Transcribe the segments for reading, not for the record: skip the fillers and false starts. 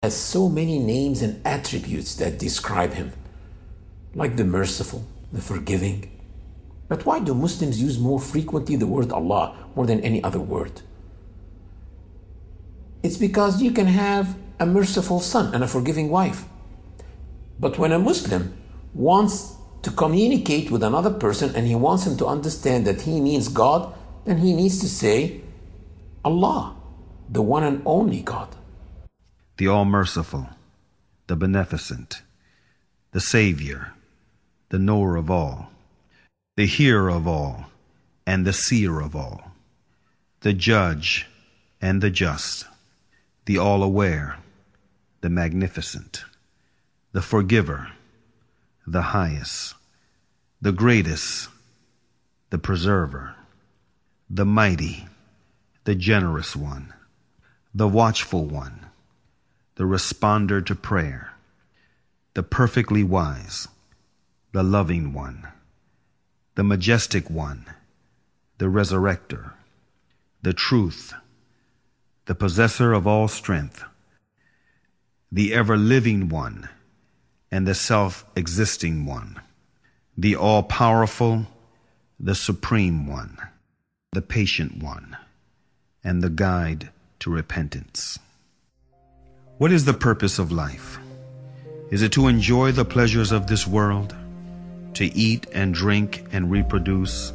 has so many names and attributes that describe him, like the merciful, the forgiving. But why do Muslims use more frequently the word Allah more than any other word? It's because you can have a merciful son and a forgiving wife. But when a Muslim wants to communicate with another person and he wants him to understand that he means God, then he needs to say Allah, the one and only God. The All Merciful, the Beneficent, the Savior, the Knower of all, the Hearer of all, and the Seer of all, the Judge and the Just, the All-Aware, the Magnificent, the Forgiver, the Highest, the Greatest, the Preserver, the Mighty, the Generous One, the Watchful One, the Responder to prayer, the Perfectly Wise, the Loving One, the Majestic One, the Resurrector, the Truth, the Possessor of all strength, the Ever-Living One, and the Self-Existing One, the All-Powerful, the Supreme One, the Patient One, and the Guide to Repentance. What is the purpose of life? Is it to enjoy the pleasures of this world? To eat and drink and reproduce?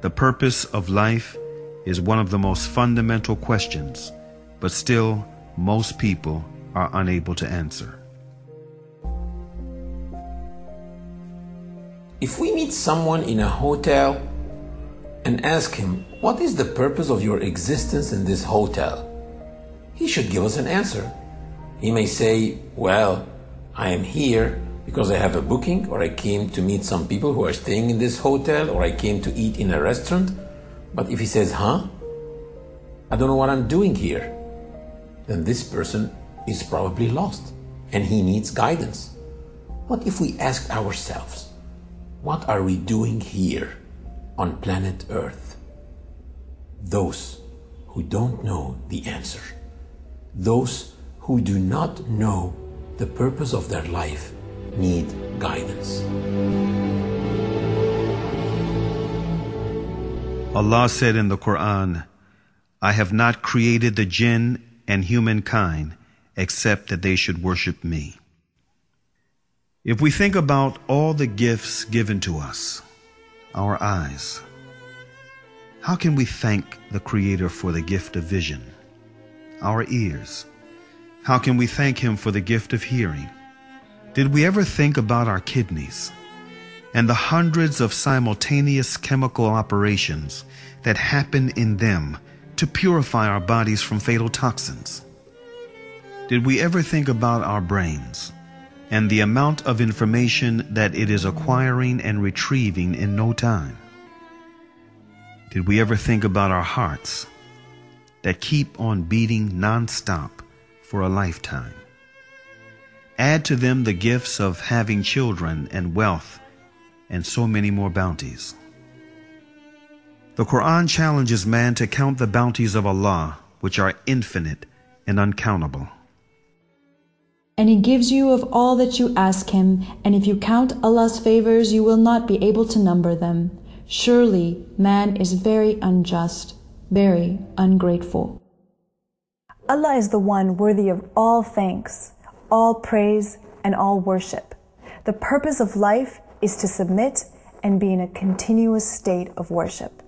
The purpose of life is one of the most fundamental questions, but still most people are unable to answer. If we meet someone in a hotel and ask him, what is the purpose of your existence in this hotel? He should give us an answer. He may say, well, I am here because I have a booking, or I came to meet some people who are staying in this hotel, or I came to eat in a restaurant. But if he says, I don't know what I'm doing here, then this person is probably lost and he needs guidance. What if we ask ourselves, what are we doing here on planet Earth? Those who don't know the answer, those who do not know the purpose of their life, need guidance. Allah said in the Quran, I have not created the jinn and humankind except that they should worship me. If we think about all the gifts given to us, our eyes, how can we thank the Creator for the gift of vision? Our ears, how can we thank Him for the gift of hearing? Did we ever think about our kidneys and the hundreds of simultaneous chemical operations that happen in them to purify our bodies from fatal toxins? Did we ever think about our brains and the amount of information that it is acquiring and retrieving in no time? Did we ever think about our hearts that keep on beating non-stop for a lifetime? Add to them the gifts of having children and wealth and so many more bounties. The Quran challenges man to count the bounties of Allah, which are infinite and uncountable. And He gives you of all that you ask Him, and if you count Allah's favors, you will not be able to number them. Surely man is very unjust, very ungrateful. Allah is the one worthy of all thanks, all praise, and all worship. The purpose of life is to submit and be in a continuous state of worship.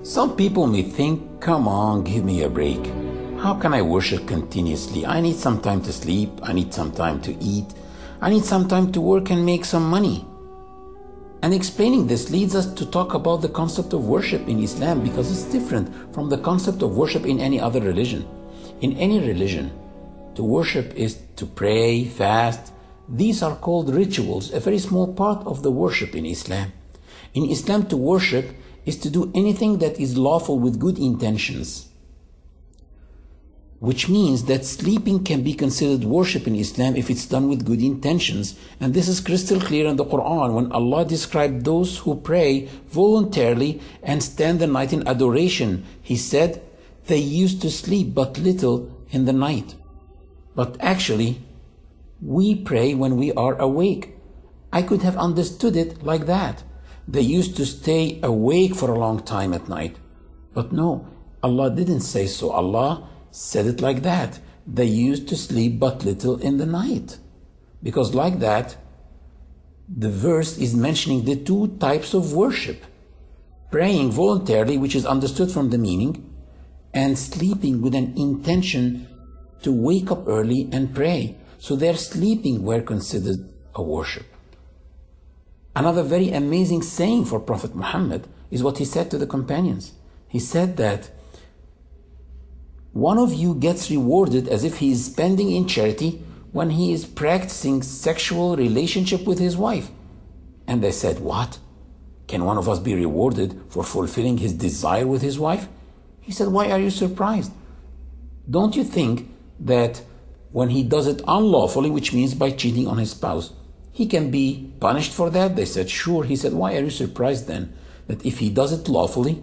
Some people may think, come on, give me a break. How can I worship continuously? I need some time to sleep, I need some time to eat, I need some time to work and make some money. And explaining this leads us to talk about the concept of worship in Islam, because it's different from the concept of worship in any other religion. In any religion, to worship is to pray, fast. These are called rituals, a very small part of the worship in Islam. In Islam, to worship is to do anything that is lawful with good intentions, which means that sleeping can be considered worship in Islam if it's done with good intentions. And this is crystal clear in the Quran when Allah described those who pray voluntarily and stand the night in adoration. He said, they used to sleep but little in the night. But actually, we pray when we are awake. I could have understood it like that. They used to stay awake for a long time at night. But no, Allah didn't say so. Allah said it like that. They used to sleep but little in the night. Because like that, the verse is mentioning the two types of worship. Praying voluntarily, which is understood from the meaning, and sleeping with an intention to wake up early and pray. So their sleeping were considered a worship. Another very amazing saying for Prophet Muhammad is what he said to the companions. He said that one of you gets rewarded as if he is spending in charity when he is practicing sexual relationship with his wife. And they said, what? Can one of us be rewarded for fulfilling his desire with his wife? He said, why are you surprised? Don't you think that when he does it unlawfully, which means by cheating on his spouse, he can be punished for that? They said, sure. He said, why are you surprised then that if he does it lawfully,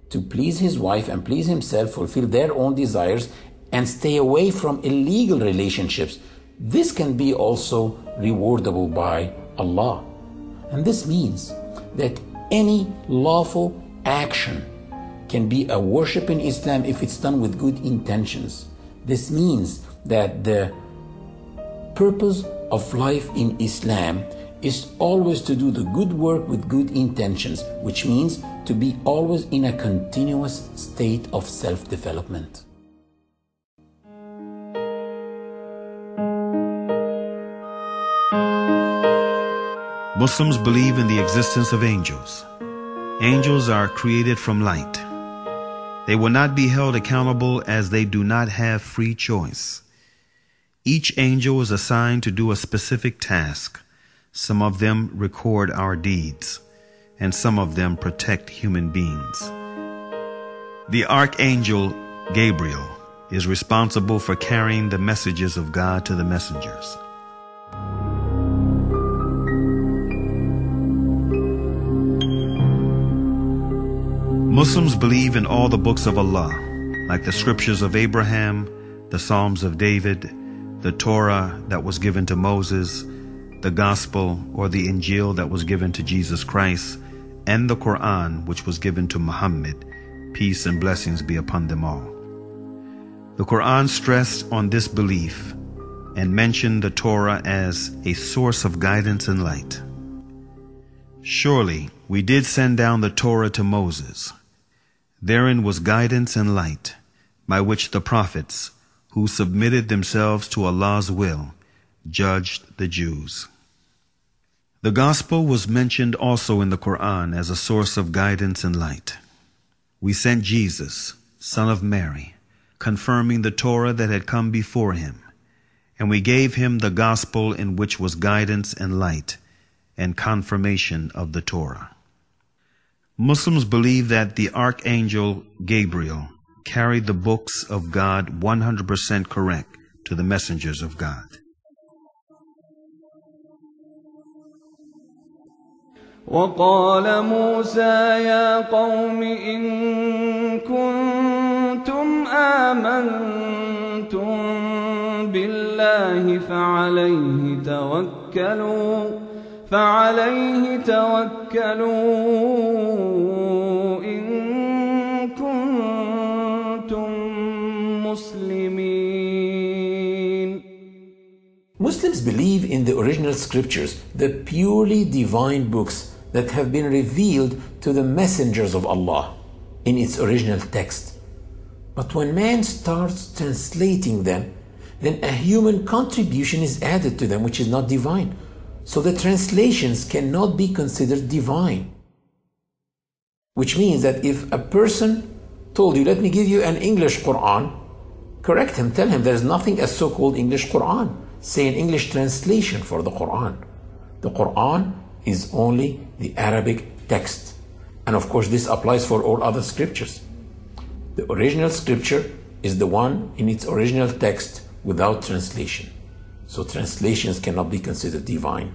to please his wife and please himself, fulfill their own desires, and stay away from illegal relationships, this can be also rewardable by Allah. And this means that any lawful action can be a worship in Islam if it's done with good intentions. This means that the purpose of life in Islam is always to do the good work with good intentions, which means to be always in a continuous state of self-development. Muslims believe in the existence of angels. Angels are created from light. They will not be held accountable as they do not have free choice. Each angel is assigned to do a specific task. Some of them record our deeds, and some of them protect human beings. The Archangel Gabriel is responsible for carrying the messages of God to the messengers. Muslims believe in all the books of Allah, like the scriptures of Abraham, the Psalms of David, the Torah that was given to Moses, the Gospel or the Injil that was given to Jesus Christ, and the Quran which was given to Muhammad, peace and blessings be upon them all. The Quran stressed on this belief and mentioned the Torah as a source of guidance and light. Surely we did send down the Torah to Moses. Therein was guidance and light, by which the prophets, who submitted themselves to Allah's will, judged the Jews. The Gospel was mentioned also in the Quran as a source of guidance and light. We sent Jesus, son of Mary, confirming the Torah that had come before him, and we gave him the Gospel in which was guidance and light, and confirmation of the Torah. Muslims believe that the Archangel Gabriel carried the books of God 100% correct to the messengers of God. وقال موسى يا قوم إن كنتم آمنتم بالله فعليه توكلوا إن كنتم مسلمين. Muslims believe in the original scriptures, the purely divine books that have been revealed to the messengers of Allah in its original text. But when man starts translating them, then a human contribution is added to them which is not divine. So the translations cannot be considered divine. Which means that if a person told you, let me give you an English Quran, correct him, tell him there's nothing as so-called English Quran. Say an English translation for the Quran. The Quran is only the Arabic text. And of course this applies for all other scriptures. The original scripture is the one in its original text without translation. So translations cannot be considered divine.